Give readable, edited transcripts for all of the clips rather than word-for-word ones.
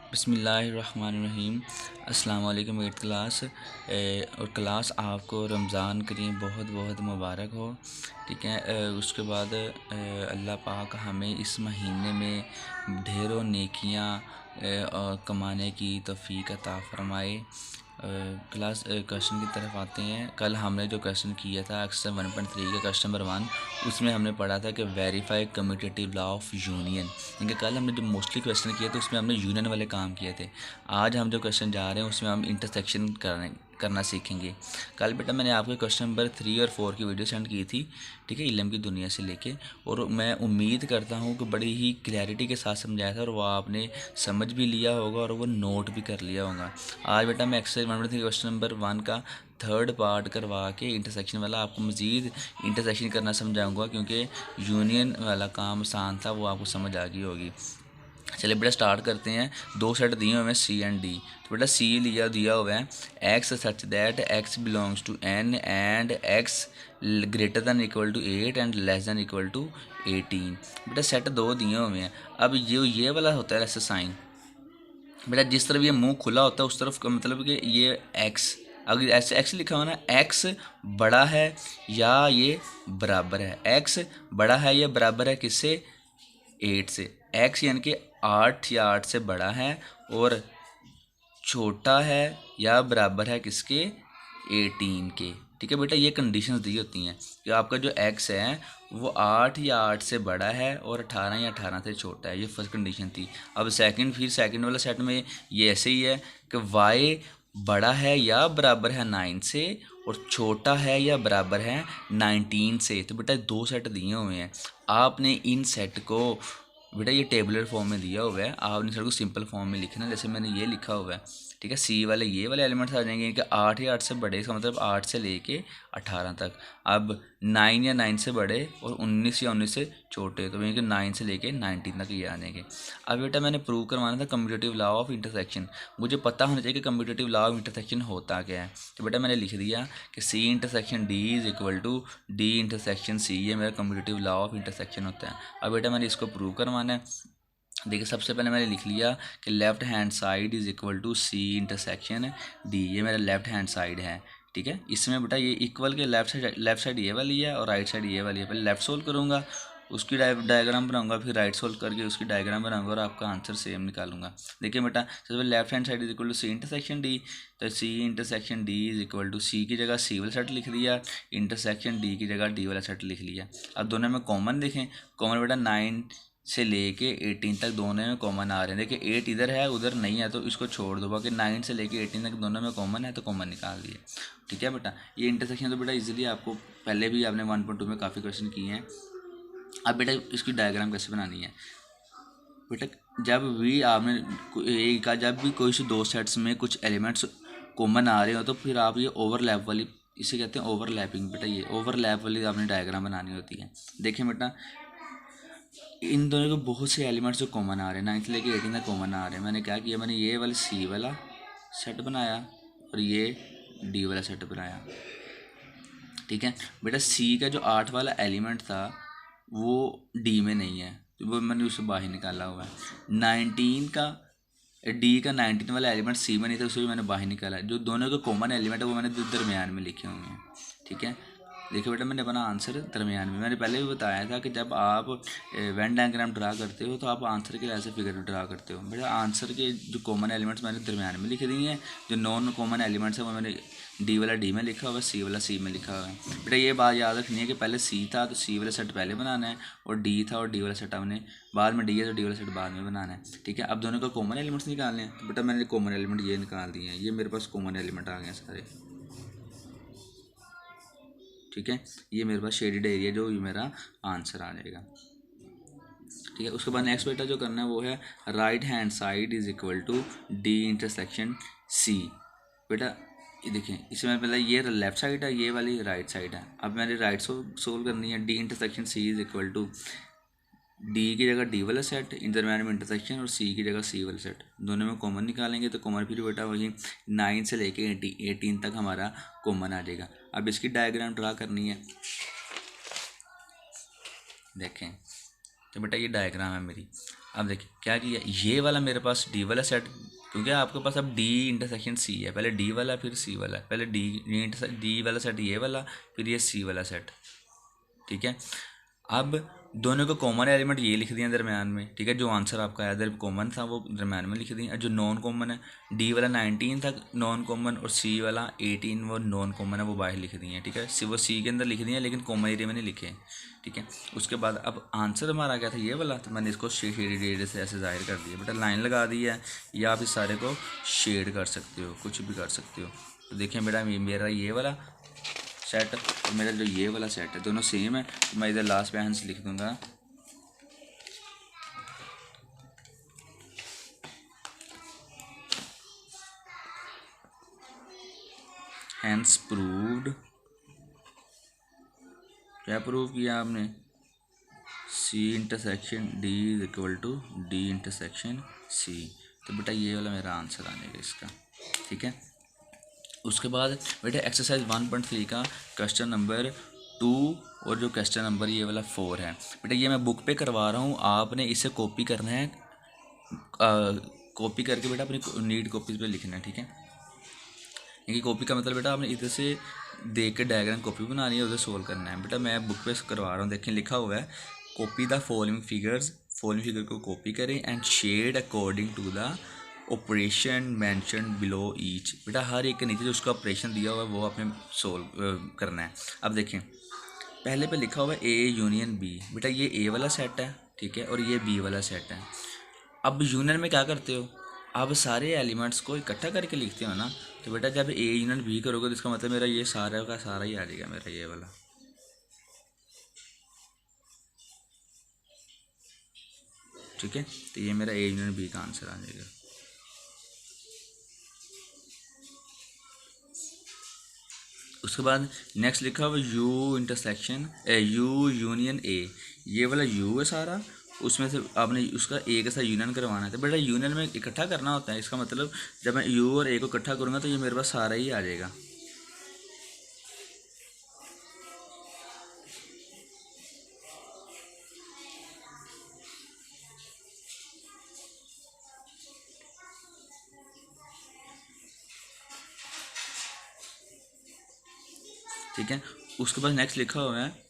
बिस्मिल्लाहिर्रहमानिर्रहीम। अस्सलाम वालेकुम एट्थ क्लास। और क्लास आपको रमज़ान करीम बहुत बहुत मुबारक हो। ठीक है। उसके बाद अल्लाह पाक हमें इस महीने में ढेरों नेकियां कमाने की तौफ़ीक अता फ़रमाए। क्लास क्वेश्चन की तरफ आते हैं। कल हमने जो क्वेश्चन किया था एक्सरसाइज 1.3 का क्वेश्चन नंबर 1, उसमें हमने पढ़ा था कि verify commutative law of union. क्योंकि कल हमने जो मोस्टली क्वेश्चन किए थे उसमें हमने यूनियन वाले काम किए थे। आज हम जो क्वेश्चन जा रहे हैं उसमें हम इंटरसेक्शन करना सीखेंगे। कल बेटा मैंने आपको क्वेश्चन नंबर 3 और 4 की वीडियो सेंड की थी, ठीक है, इल्म की दुनिया से लेके, और मैं उम्मीद करता हूँ कि बड़ी ही क्लैरिटी के साथ समझाया था और वो आपने समझ भी लिया होगा और वो नोट भी कर लिया होगा। आज बेटा मैं एक्सरसाइज 1.3 क्वेश्चन नंबर 1 का थर्ड पार्ट करवा के इंटरसेक्शन वाला आपको मज़ीद इंटरसेक्शन करना समझाऊंगा, क्योंकि यूनियन वाला काम आसान था, वो आपको समझ आ गई होगी। चलिए बेटा स्टार्ट करते हैं। दो सेट दिए हुए हैं सी एंड डी। तो बेटा सी दिया हुआ है x such that x belongs to N and x greater than equal to 8 and less than equal to 18। बेटा सेट दो दिए हुए हैं। अब ये वाला होता है ऐसे साइन। बेटा जिस तरफ ये मुंह खुला होता है उस तरफ का मतलब कि ये एक्स, अगर ऐसे एक्स लिखा हुआ ना, एक्स बड़ा है या ये बराबर है, एक्स बड़ा है या बराबर है किससे, 8 से। एक्स यानी कि 8 या 8 से बड़ा है और छोटा है या बराबर है किसके, 18 के। ठीक है बेटा, ये कंडीशंस दी होती हैं कि आपका जो एक्स है वो 8 या 8 से बड़ा है और 18 या 18 से छोटा है। ये फर्स्ट कंडीशन थी। अब सेकंड वाला सेट में ये ऐसे ही है कि वाई बड़ा है या बराबर है 9 से और छोटा है या बराबर है 19 से। तो बेटा दो सेट दिए हुए हैं, आपने इन सेट को, बेटा ये टेबुलर फॉर्म में दिया हुआ है, आपने सर को सिंपल फॉर्म में लिखना, जैसे मैंने ये लिखा हुआ है। ठीक है, सी वाले ये वाले एलिमेंट्स आ जाएंगे कि 8 या 8 से बड़े, इसका मतलब 8 से लेके 18 तक। अब 9 या 9 से बड़े और 19 या 19 से छोटे, तो कि 9 से लेके 19 तक ये आ जाएंगे। अब बेटा मैंने प्रूव करवाना था कम्यूटेटिव लॉ ऑफ इंटरसेक्शन। मुझे पता होना चाहिए कि कम्यूटेटिव लॉ ऑफ इंटरसेक्शन होता क्या है। तो बेटा मैंने लिख दिया कि C intersection D is equal to D intersection C, ये मेरा कम्यूटेटिव लॉ ऑफ इंटरसेक्शन होता है। अब बेटा मैंने इसको प्रूव करवाना है। देखिए सबसे पहले मैंने लिख लिया कि left hand side is equal to C intersection D, ये मेरा लेफ़्ट हैंड साइड है। ठीक है, इसमें बेटा ये इक्वल के लेफ़्ट साइड ये वाली है और राइट साइड ये वाली है। पहले लेफ़्ट सोल्व करूँगा, उसकी डायग्राम बनाऊंगा, फिर राइट सोल्व करके उसकी डायग्राम बनाऊंगा और आपका आंसर सेम निकालूंगा। देखिए बेटा सबसे पहले left hand side is equal to C intersection D, तो C intersection D is equal to C की जगह सी वाला सेट लिख दिया, इंटरसेक्शन डी की जगह डी वाला सेट लिख लिया। अब दोनों में कॉमन देखें, कॉमन बेटा 9 से लेके 18 तक दोनों में कॉमन आ रहे हैं। देखिए 8 इधर है उधर नहीं है तो इसको छोड़ दो, बाकी 9 से लेके 18 तक दोनों में कॉमन है तो कॉमन निकाल दिए। ठीक है बेटा, ये इंटरसेक्शन तो बेटा इजीली आपको पहले भी आपने 1.2 में काफ़ी क्वेश्चन किए हैं। अब बेटा इसकी डायग्राम कैसे बनानी है। बेटा जब भी आपने एक का जब भी कोई से दो सेट्स में कुछ एलिमेंट्स कॉमन आ रहे हो तो फिर आप ये ओवरलैप वाली, इसे कहते हैं ओवरलैपिंग। बेटा ये ओवरलैप वाली आपने डायग्राम बनानी होती है। देखें बेटा इन दोनों को बहुत से एलिमेंट्स जो कॉमन आ रहे हैं, 9 से लेके 18 तक कॉमन आ रहे हैं। मैंने क्या किया, मैंने ये वाला सी वाला सेट बनाया और ये डी वाला सेट बनाया। ठीक है बेटा, सी का जो 8 वाला एलिमेंट था वो डी में नहीं है तो वो मैंने उसे बाहर निकाला हुआ है। 19 का डी का 19 वाला एलिमेंट सी में नहीं था, उसे भी मैंने बाहर निकाला। जो दोनों का कॉमन एलिमेंट है वो मैंने दरमियान में लिखे हुए हैं। ठीक है, देखिए बेटा मैंने अपना आंसर दरमियान में, मैंने पहले भी बताया था कि जब आप वेन डायग्राम ड्रा करते हो तो आप आंसर के ऐसे फिगर ड्रा करते हो। बेटा आंसर के जो कॉमन एलिमेंट्स मैंने दरमियान में लिख दिए हैं, जो नॉन कॉमन एलिमेंट्स हैं वो मैंने डी वाला डी में लिखा हुआ है, सी वाला सी में लिखा हुआ है। बेटा ये बात याद रखनी है कि पहले सी था तो सी वाला सेट पहले बनाना है, और डी था और डी वाला सेट हमने बाद में, डी है तो डी वाला सेट बाद में बनाना है। ठीक है, अब दोनों का कॉमन एलिमेंट्स निकालने हैं। तो बेटा मैंने कॉमन एलिमेंट ये निकाल दिए हैं, ये मेरे पास कॉमन एलिमेंट आ गए सारे। ठीक है, ये मेरे पास शेडेड एरिया जो ये मेरा आंसर आ जाएगा। ठीक है, उसके बाद नेक्स्ट बेटा जो करना है वो है right hand side is equal to D intersection C. बेटा ये देखें, इसमें पहले ये लेफ्ट साइड है, ये वाली राइट साइड है। अब मैंने राइट सोल्व करनी है। D intersection C is equal to D की जगह डी वाला सेट, इन दरम्यान में इंटरसेक्शन, और सी की जगह सी वाला सेट। दोनों में कॉमन निकालेंगे तो कॉमन फिर बेटा वही 9 से लेके 18 तक हमारा कॉमन आ जाएगा। अब इसकी डायग्राम ड्रा करनी है। देखें तो बेटा ये डायग्राम है मेरी। अब देखिए क्या किया, ये वाला मेरे पास डी वाला सेट, क्योंकि आपके पास अब डी इंटरसेक्शन सी है, पहले डी वाला फिर सी वाला, पहले डी वाला सेट ये वाला, फिर ये सी वाला सेट, ठीक है। अब दोनों को कॉमन एलिमेंट ये लिख दिया दरम्यान में, ठीक है। जो आंसर आपका है इधर कॉमन था वो दरम्यान में लिख दिया। जो नॉन कॉमन है, डी वाला 19 था नॉन कॉमन, और सी वाला 18 वो नॉन कॉमन है, वो बाहर लिख दिए, ठीक है। वो सी के अंदर लिख दिए लेकिन कॉमन एरिया में नहीं लिखे, ठीक है। उसके बाद अब आंसर हमारा क्या था, ये वाला, तो मैंने इसको शेड से ऐसे जाहिर कर दिया, बेटा लाइन लगा दी है, या आप इस सारे को शेड कर सकते हो, कुछ भी कर सकते हो। तो देखिए बेटा मेरा ये वाला सेट और मेरा जो ये वाला सेट है दोनों सेम है, तो मैं इधर लास्ट पे हैंस लिख दूंगा, हैंस प्रूव्ड। क्या प्रूव किया आपने, C intersection D is equal to D intersection C. तो बेटा ये वाला मेरा आंसर आने इसका, ठीक है। उसके बाद बेटा एक्सरसाइज 1.3 का क्वेश्चन नंबर 2 और जो क्वेश्चन नंबर ये वाला 4 है, बेटा ये मैं बुक पे करवा रहा हूँ, आपने इसे कॉपी करना है, कॉपी करके बेटा अपनी नीट कॉपीज पे लिखना है, ठीक है। क्योंकि कॉपी का मतलब बेटा आपने इधर से देख के डायग्राम कॉपी बनानी है, उधर सोल्व करना है। बेटा मैं बुक पे करवा रहा हूँ, देखें लिखा हुआ है, copy the following figures, following figure को कॉपी करें and shade according to the operation mentioned below each. बेटा हर एक के नीचे जो उसका ऑपरेशन दिया हुआ है वो आपने सोल्व करना है। अब देखें पहले पे लिखा हुआ है ए यूनियन बी, बेटा ये ए वाला सेट है, ठीक है, और ये बी वाला सेट है। अब यूनियन में क्या करते हो, आप सारे एलिमेंट्स को इकट्ठा करके लिखते हो ना, तो बेटा जब ए यूनियन बी करोगे तो इसका मतलब मेरा ये सारा का सारा ही आ जाएगा, मेरा ये वाला, ठीक है। तो ये मेरा ए यूनियन बी का आंसर आ जाएगा। उसके बाद नेक्स्ट लिखा हुआ you intersection you union A, ये वाला यू है सारा, उसमें से आपने उसका ए के साथ यूनियन करवाना है। तो बेटा यूनियन में इकट्ठा करना होता है, इसका मतलब जब मैं यू और ए को इकट्ठा करूँगा तो ये मेरे पास सारा ही आ जाएगा, ठीक है। उसके बाद नेक्स्ट लिखा हुआ है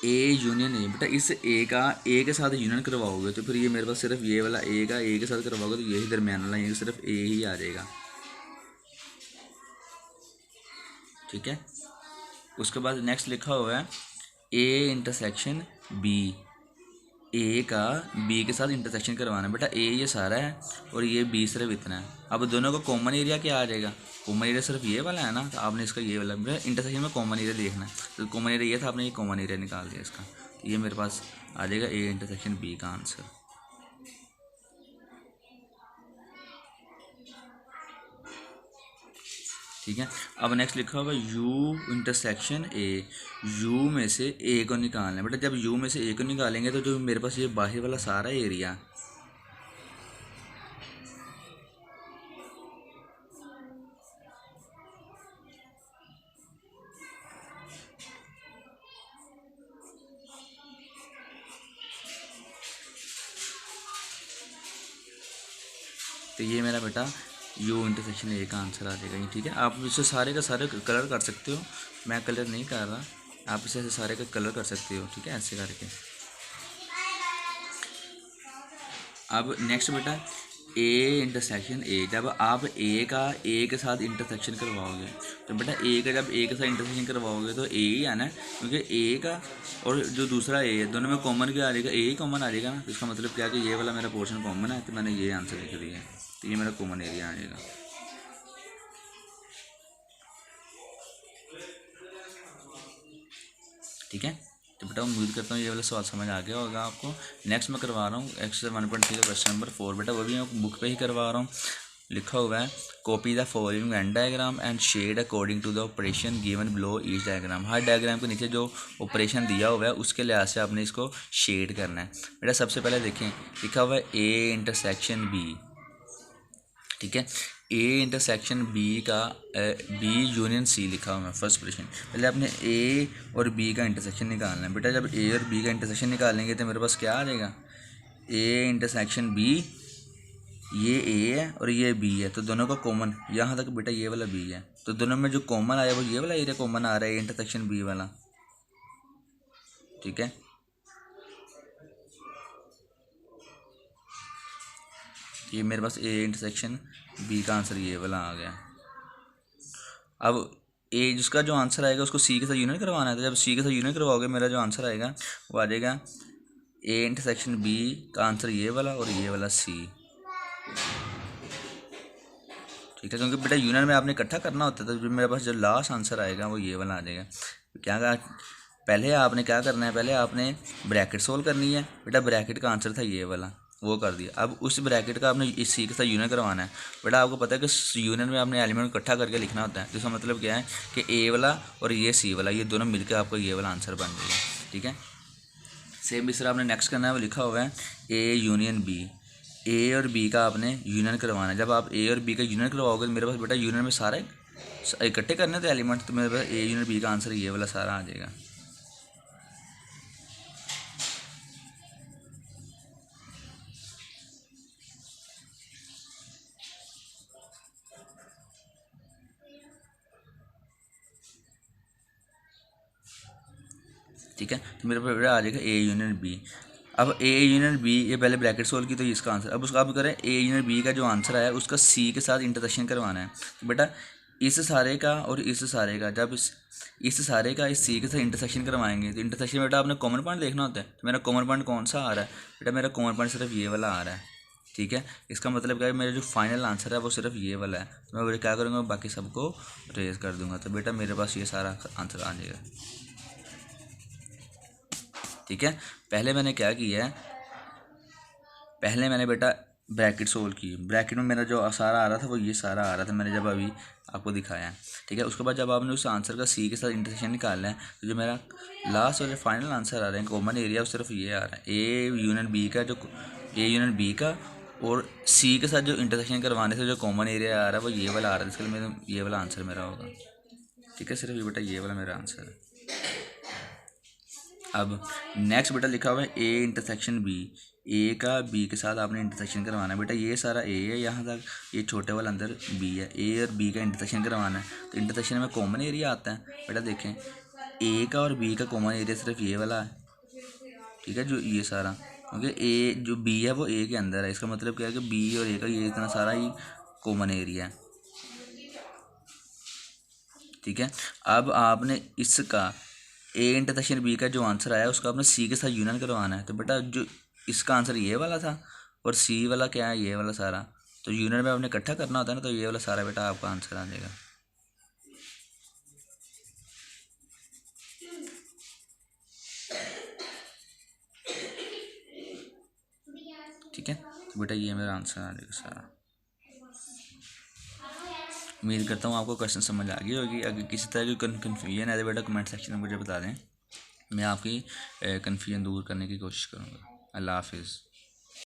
ए यूनियन ए, बेटा इस ए का ए के साथ यूनियन करवाओगे तो फिर ये मेरे पास सिर्फ ये वाला ए का ए के साथ करवाओगे तो यही दरमियान वाला ये सिर्फ ए ही आ जाएगा, ठीक है। उसके बाद नेक्स्ट लिखा हुआ है ए इंटरसेक्शन बी, ए का बी के साथ इंटरसेक्शन करवाना है। बेटा ए ये सारा है और ये बी सिर्फ इतना है। अब दोनों का कॉमन एरिया क्या आ जाएगा, कॉमन एरिया सिर्फ ये वाला है ना, तो आपने इसका ये वाला इंटरसेक्शन में कॉमन एरिया देखना है, तो कॉमन एरिया ये था, आपने ये कॉमन एरिया निकाल दिया इसका, तो ये मेरे पास आ जाएगा ए इंटरसेक्शन बी का आंसर, ठीक है। अब नेक्स्ट लिखा होगा यू इंटरसेक्शन ए, यू में से ए को निकालना है। बेटा जब यू में से ए को निकालेंगे तो जो मेरे पास ये बाहर वाला सारा एरिया, तो ये मेरा बेटा यू इंटरसेक्शन ए का आंसर आ जाएगा, ठीक है। आप इसे सारे का सारे कलर कर सकते हो, मैं कलर नहीं कर रहा, आप इसे ऐसे सारे का कलर कर सकते हो, ठीक है, ऐसे करके। अब नेक्स्ट बेटा ए इंटरसेक्शन ए, जब आप ए का ए के साथ इंटरसेक्शन करवाओगे तो बेटा ए का जब ए के साथ इंटरसेक्शन करवाओगे तो ए ही आना है, क्योंकि ए का और जो दूसरा ए है दोनों में कॉमन क्या आ जाएगा, ए ही कॉमन आ जाएगा ना। तो इसका मतलब क्या कि ये वाला मेरा पोर्शन कॉमन है, तो मैंने ये आंसर लिख दिया है, तो ये मेरा कॉमन एरिया आ जाएगा, ठीक है। तो बेटा उम्मीद करता हूँ ये वाला सवाल समझ आ गया होगा आपको। नेक्स्ट मैं करवा रहा हूँ एक्सरसाइज 1.3 का क्वेश्चन नंबर 4, बेटा वो भी मैं बुक पे ही करवा रहा हूँ। लिखा हुआ है copy the following Venn diagram and shade according to the operation given below each diagram. हर डायग्राम के नीचे जो ऑपरेशन दिया हुआ है उसके लिहाज से आपने इसको शेड करना है। बेटा सबसे पहले देखें लिखा हुआ है ए इंटरसेक्शन बी, ठीक है। ए इंटरसेक्शन बी का बी यूनियन सी लिखा हुआ है फर्स्ट ऑपरेशन। पहले आपने ए और बी का इंटरसेक्शन निकालना है। बेटा जब ए और बी का इंटरसेक्शन निकालेंगे तो मेरे पास क्या आ जाएगा, ए इंटरसेक्शन बी, ये ए है और ये बी है, तो दोनों का कॉमन यहाँ तक बेटा ये वाला बी है, तो दोनों में जो कॉमन आया वो ये वाला एरिया कॉमन आ रहा है, इंटरसेक्शन बी वाला। ठीक है, ये मेरे पास ए इंटरसेक्शन बी का आंसर ये वाला आ गया। अब ए जिसका जो आंसर आएगा उसको सी के साथ यूनियन करवाना है, तो जब सी के साथ यूनियन करवाओगे मेरा जो आंसर आएगा वो आ जाएगा ए इंटरसेक्शन बी का आंसर ये वाला और ये वाला सी। ठीक है, क्योंकि बेटा यूनियन में आपने इकट्ठा करना होता है, तो जो मेरे पास जो लास्ट आंसर आएगा वो ये वाला आ जाएगा। क्या कहा, पहले आपने क्या करना है, पहले आपने ब्रैकेट सोल्व करनी है बेटा, ब्रैकेट का आंसर था ये वाला, वो कर दिया। अब उस ब्रैकेट का आपने इस सी के साथ यूनियन करवाना है बेटा। आपको पता है कि यूनियन में आपने एलिमेंट को इकट्ठा करके लिखना होता है, तो इसका मतलब क्या है कि ए वाला और ये सी वाला ये दोनों मिलकर आपको ये वाला आंसर बन जाएगा। ठीक है, सेम इस तरह आपने नेक्स्ट करना है, वो लिखा हुआ है ए यूनियन बी, ए और बी का आपने यूनियन करवाना है। जब आप ए और बी का यूनियन करवाओगे तो मेरे पास बेटा यूनियन में सारे इकट्ठे करने थे एलिमेंट, तो मेरे पास ए यूनियन बी का आंसर ये वाला सारा आ जाएगा। ठीक है, तो मेरे पास बेटा आ जाएगा ए यूनियन बी। अब ए यूनियन बी, ये पहले ब्रैकेट सोल्व की तो इसका आंसर, अब उसका आप करें ए यूनियन बी का जो आंसर आया उसका सी के साथ इंटरसेक्शन करवाना है। तो बेटा इस सारे का और इस सारे का, जब इस सारे का इस सी के साथ इंटरसेक्शन करवाएंगे तो इंटरसेक्शन में बेटा आपने कॉमन पॉइंट देखना होता है। तो मेरा कॉमन पॉइंट कौन सा आ रहा है बेटा, मेरा कॉमन पॉइंट सिर्फ ये वाला आ रहा है। ठीक है, इसका मतलब क्या है, मेरा जो फाइनल आंसर है वो सिर्फ ये वाला है, तो मैं क्या करूँगा, बाकी सबको रेज कर दूंगा, तो बेटा मेरे पास ये सारा आंसर आ जाएगा। ठीक है, पहले मैंने क्या किया है, पहले मैंने बेटा ब्रैकेट सोल्व की, ब्रैकेट में मेरा जो सारा आ रहा था वो ये सारा आ रहा था, मैंने जब अभी आपको दिखाया है। ठीक है, उसके बाद जब आपने उस आंसर का सी के साथ इंटरसेक्शन निकालना है, तो जो मेरा लास्ट और जो फाइनल आंसर आ रहा है कॉमन एरिया वो सिर्फ ये आ रहा है, ए यूनियन बी का, जो ए यूनियन बी का और सी के साथ जो इंटरसेक्शन करवाने से जो कॉमन एरिया आ रहा है वो ये वाला आ रहा है, इसके लिए मेरा ये वाला आंसर मेरा होगा। ठीक है, सिर्फ ये बेटा ये वाला मेरा आंसर है। अब नेक्स्ट बेटा लिखा हुआ है ए इंटरसेक्शन बी, ए का बी के साथ आपने इंटरसेक्शन करवाना है बेटा, ये सारा ए है यहाँ तक, ये छोटे वाला अंदर बी है, ए और बी का इंटरसेक्शन करवाना है, तो इंटरसेक्शन में कॉमन एरिया आता है बेटा। देखें ए का और बी का कॉमन एरिया सिर्फ ये वाला है। ठीक है, जो ये सारा, क्योंकि ए जो बी है वो ए के अंदर है, इसका मतलब क्या है कि बी और ए का ये इतना सारा ही कॉमन एरिया है। ठीक है, अब आपने इसका ए इंटरसेक्शन बी का जो आंसर आया उसका आपने सी के साथ यूनियन करवाना है, तो बेटा जो इसका आंसर ये वाला था और सी वाला क्या है ये वाला सारा, तो यूनियन में आपने इकट्ठा करना होता है ना, तो ये वाला सारा बेटा आपका आंसर आ जाएगा। ठीक है, तो बेटा ये मेरा आंसर आ जाएगा सारा। उम्मीद करता हूँ आपको क्वेश्चन समझ आ गई होगी। अगर किसी तरह की कन्फ्यूजन है तो बेटा कमेंट सेक्शन में मुझे बता दें, मैं आपकी कन्फ्यूजन दूर करने की कोशिश करूँगा। अल्लाह हाफिज़।